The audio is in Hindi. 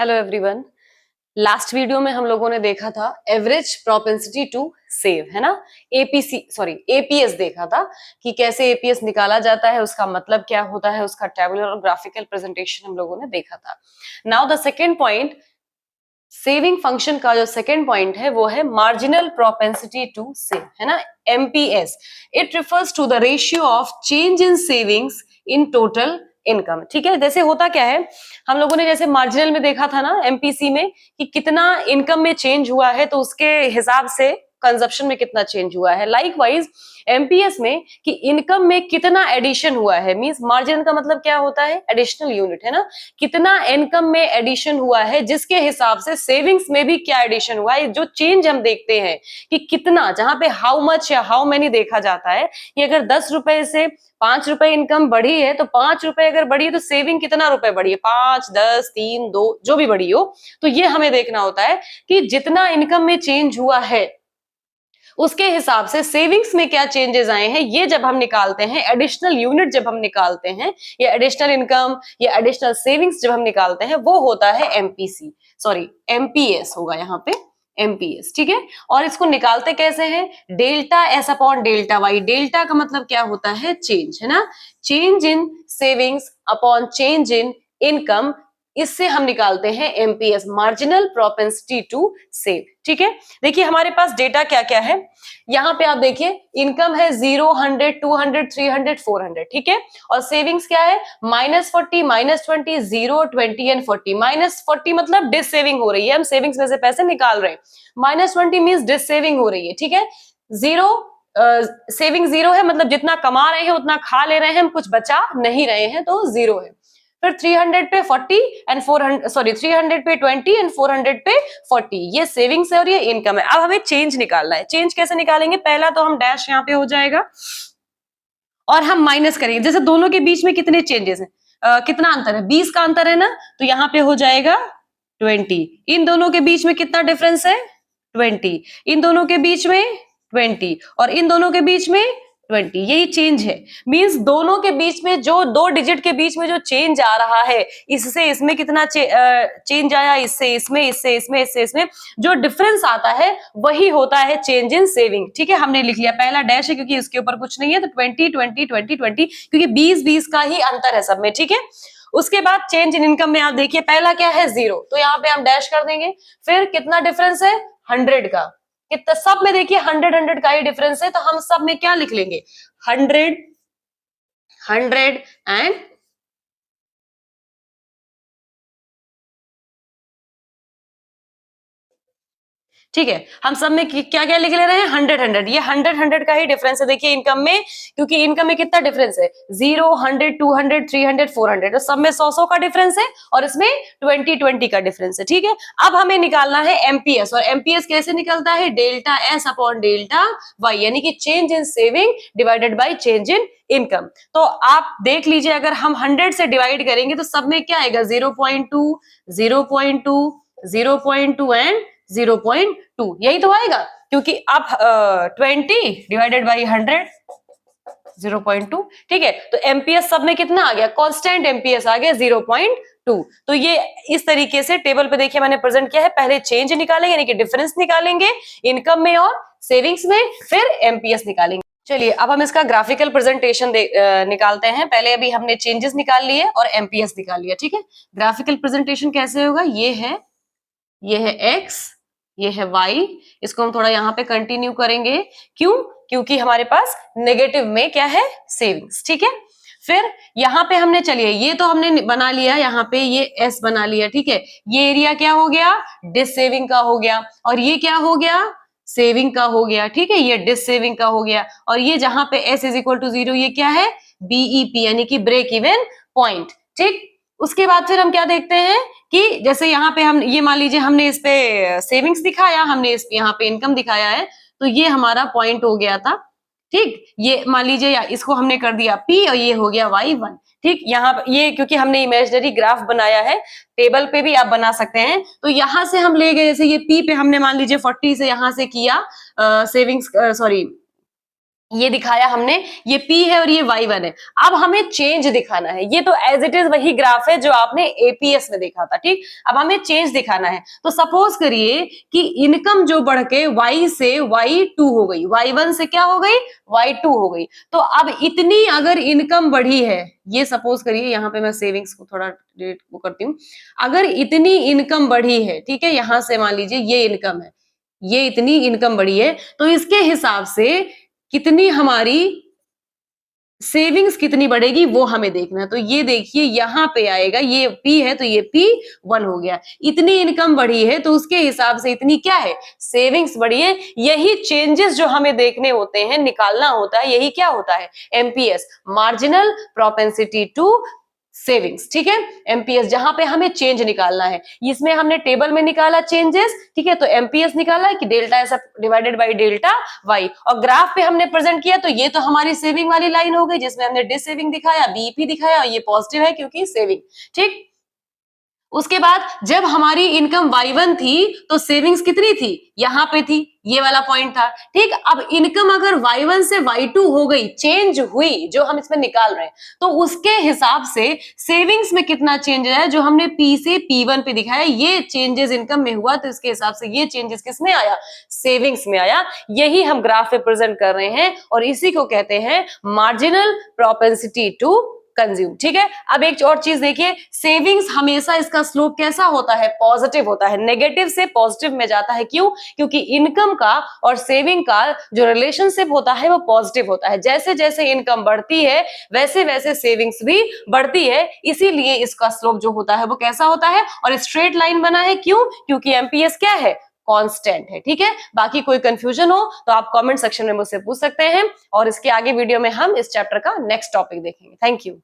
Hello everyone. लास्ट वीडियो में हम लोगों ने देखा था एवरेज प्रोपेंसिटी टू सेव, है ना। एपीएस देखा था कि कैसे एपीएस निकाला जाता है, उसका मतलब क्या होता है, उसका टेबुलर और ग्राफिकल प्रेजेंटेशन हम लोगों ने देखा था। Now the second point, saving function का जो सेकेंड पॉइंट है वो है मार्जिनल प्रोपेंसिटी टू सेव, है ना, MPS. It refers to the ratio of change in savings in total income. ठीक है, जैसे होता क्या है, हम लोगों ने जैसे मार्जिनल में देखा था ना एमपीसी में कि कितना इनकम में चेंज हुआ है तो उसके हिसाब से कंजप्शन में कितना चेंज हुआ है। लाइकवाइज एमपीएस में कि इनकम में कितना एडिशन हुआ है, मींस मार्जिन का मतलब क्या होता है, एडिशनल यूनिट, है ना। कितना इनकम में एडिशन हुआ है जिसके हिसाब से सेविंग्स में भी क्या एडिशन हुआ है। जो चेंज हम देखते हैं कि कितना, जहां पे हाउ मच या हाउ मेनी देखा जाता है कि अगर 10 रुपए से 5 रुपए इनकम बढ़ी है तो 5 रुपए अगर बढ़ी है तो सेविंग कितना रुपए बढ़ी है, 5, 10, 3, 2 जो भी बढ़ी हो। तो ये हमें देखना होता है कि जितना इनकम में चेंज हुआ है उसके हिसाब से सेविंग्स में क्या चेंजेस आए हैं, ये जब हम निकालते हैं, एडिशनल यूनिट जब हम निकालते हैं, या एडिशनल इनकम या एडिशनल सेविंग्स जब हम निकालते हैं, वो होता है एमपीसी, सॉरी एमपीएस होगा यहाँ पे, एमपीएस। ठीक है, और इसको निकालते कैसे हैं, delta S upon delta Y. डेल्टा का मतलब क्या होता है, चेंज, है ना, change in savings upon change in income, इससे हम निकालते हैं MPS, marginal propensity to save. ठीक है, देखिए हमारे पास डेटा क्या क्या है, यहाँ पे आप देखिए इनकम है 0, 100, 200, 300, 400, ठीक है, और सेविंग्स क्या है, -40, -20, 0, 20 एंड 40। -40 मतलब डिस सेविंग हो रही है, हम सेविंग्स में से पैसे निकाल रहे हैं। -20 मीन्स डिस सेविंग हो रही है। ठीक है, 0 सेविंग 0 है, मतलब जितना कमा रहे हैं उतना खा ले रहे हैं, हम कुछ बचा नहीं रहे हैं, तो 0 है। फिर 300 पे 40 एंड 400, सॉरी 300 पे 20 एंड 400 पे 40, ये सेविंग्स है और ये इनकम है। अब हमें चेंज निकालना है। चेंज कैसे निकालेंगे, पहला तो हम डैश यहाँ पे हो जाएगा और हम माइनस करेंगे। जैसे दोनों के बीच में कितने चेंजेस हैं, कितना अंतर है, 20 का अंतर है ना, तो यहाँ पे हो जाएगा 20। इन दोनों के बीच में कितना डिफरेंस है, 20। इन दोनों के बीच में 20 और इन दोनों के बीच में 20, यही चेंज है। मींस दोनों के बीच में जो 2 डिजिट के बीच में जो चेंज आ रहा है, इससे इसमें कितना चेंज आया, इससे इसमें, इससे इसमें, इससे इसमें, जो डिफरेंस आता है वही होता है चेंज इन सेविंग। ठीक है, हमने लिख लिया, पहला डैश है क्योंकि इसके ऊपर कुछ नहीं है, तो 20, 20, 20, 20, क्योंकि 20, 20 का ही अंतर है सब में। ठीक है, उसके बाद चेंज इन इनकम में आप देखिए पहला क्या है, 0, तो यहाँ पे हम डैश कर देंगे। फिर कितना डिफरेंस है, 100 का, कितना, सब में देखिए 100, 100 का ही डिफरेंस है, तो हम सब में क्या लिख लेंगे, 100, 100 एंड ठीक है, हम सब में क्या क्या लिख ले रहे हैं, 100, 100, ये 100, 100 का ही डिफरेंस है। देखिए इनकम में, क्योंकि इनकम में कितना डिफरेंस है, 0, 100, 200, 300, 400, तो सब में 100 का डिफरेंस है और इसमें 20, 20 का डिफरेंस है। ठीक है, अब हमें निकालना है एमपीएस, और एमपीएस कैसे निकलता है, delta S upon delta Y, यानी कि change in saving divided by change in income. तो आप देख लीजिए, अगर हम 100 से डिवाइड करेंगे तो सब में क्या आएगा, 0.2, 0.2, 0.2 एंड 0.2, यही तो आएगा, क्योंकि आप 20 डिवाइडेड बाई 100, 0.2। ठीक है, तो एमपीएस सब में कितना आ गया, कांस्टेंट एमपीएस आ गया 0.2। तो ये इस तरीके से टेबल पे देखिए मैंने प्रेजेंट किया है, पहले चेंज निकालेंगे यानी कि डिफरेंस निकालेंगे इनकम में और सेविंग्स में, फिर एमपीएस निकालेंगे। चलिए अब हम इसका ग्राफिकल प्रेजेंटेशन निकालते हैं। पहले अभी हमने चेंजेस निकाल लिए और एमपीएस निकाल लिया। ठीक है, ग्राफिकल प्रेजेंटेशन कैसे होगा, ये है x, ये है y, इसको हम थोड़ा यहाँ पे कंटिन्यू करेंगे, क्यों, क्योंकि हमारे पास नेगेटिव में क्या है, सेविंग्स। ठीक है, फिर यहाँ पे हमने, चलिए ये तो हमने बना लिया, यहाँ पे ये s बना लिया। ठीक है, ये एरिया क्या हो गया, डिस सेविंग का हो गया, और ये क्या हो गया, सेविंग का हो गया। ठीक है, ये डिस सेविंग का हो गया, और ये जहां पे s इज इक्वल टू 0, ये क्या है, बीईपी यानी कि ब्रेक इवन पॉइंट। ठीक, उसके बाद फिर हम क्या देखते हैं कि जैसे यहाँ पे हम, ये मान लीजिए हमने इस पे सेविंग्स दिखाया, हमने इस यहाँ पे इनकम दिखाया है, तो ये हमारा पॉइंट हो गया था। ठीक, ये मान लीजिए, या इसको हमने कर दिया P और ये हो गया Y1। ठीक, यहाँ ये क्योंकि हमने इमेजिनरी ग्राफ बनाया है, टेबल पे भी आप बना सकते हैं, तो यहाँ से हम ले गए, जैसे ये P पे हमने मान लीजिए 40 से यहाँ से किया सेविंग्स, सॉरी ये दिखाया हमने, ये P है और ये Y1 है। अब हमें चेंज दिखाना है, ये तो एज इट इज वही ग्राफ है जो आपने एपीएस में देखा था, ठीक। अब हमें चेंज दिखाना है, तो सपोज करिए कि इनकम जो बढ़ के Y से Y2 हो गई, Y1 से क्या हो गई, Y2 हो गई। तो अब इतनी अगर इनकम बढ़ी है, ये सपोज करिए, यहाँ पे मैं सेविंग्स को थोड़ा डेट को करती हूँ, अगर इतनी इनकम बढ़ी है, ठीक है, यहां से मान लीजिए ये इनकम है, ये इतनी इनकम बढ़ी है, तो इसके हिसाब से कितनी हमारी सेविंग्स कितनी बढ़ेगी वो हमें देखना है। तो ये देखिए यहाँ पे आएगा, ये P है तो ये P1 हो गया। इतनी इनकम बढ़ी है तो उसके हिसाब से इतनी क्या है, सेविंग्स बढ़ी है। यही चेंजेस जो हमें देखने होते हैं, निकालना होता है, यही क्या होता है, MPS, marginal propensity to savings, ठीक है। एमपीएस जहां पे हमें चेंज निकालना है, इसमें हमने टेबल में निकाला चेंजेस, ठीक है, तो एमपीएस निकाला है कि delta S divided by delta Y, और ग्राफ पे हमने प्रेजेंट किया, तो ये तो हमारी सेविंग वाली लाइन हो गई जिसमें हमने डिसेविंग दिखाया, बीईपी दिखाया, और ये पॉजिटिव है क्योंकि सेविंग, ठीक। उसके बाद जब हमारी इनकम Y1 थी तो सेविंग्स कितनी थी, यहां पे थी, ये वाला पॉइंट था, ठीक। अब इनकम अगर Y1 से Y2 हो गई, चेंज हुई, जो हम इसमें निकाल रहे हैं, तो उसके हिसाब से सेविंग्स में कितना चेंज आया, जो हमने P से P1 पे दिखाया, ये चेंजेस इनकम में हुआ, तो इसके हिसाब से ये चेंजेस किसमें आया, सेविंग्स में आया। यही हम ग्राफ पे प्रेजेंट कर रहे हैं और इसी को कहते हैं मार्जिनल प्रोपेंसिटी टू कंज्यूम, ठीक है। अब एक और चीज देखिए, सेविंग्स हमेशा इसका स्लोप कैसा होता है, पॉजिटिव होता है, नेगेटिव से पॉजिटिव में जाता है, क्यों, क्योंकि इनकम का और सेविंग का जो रिलेशनशिप होता है वो पॉजिटिव होता है। जैसे जैसे इनकम बढ़ती है वैसे वैसे सेविंग्स भी बढ़ती है, इसीलिए इसका स्लोप जो होता है वो कैसा होता है, और स्ट्रेट लाइन बना है, क्यों, क्योंकि एमपीएस क्या है, कांस्टेंट है, ठीक है। बाकी कोई कंफ्यूजन हो तो आप कमेंट सेक्शन में मुझसे पूछ सकते हैं, और इसके आगे वीडियो में हम इस चैप्टर का नेक्स्ट टॉपिक देखेंगे। Thank you.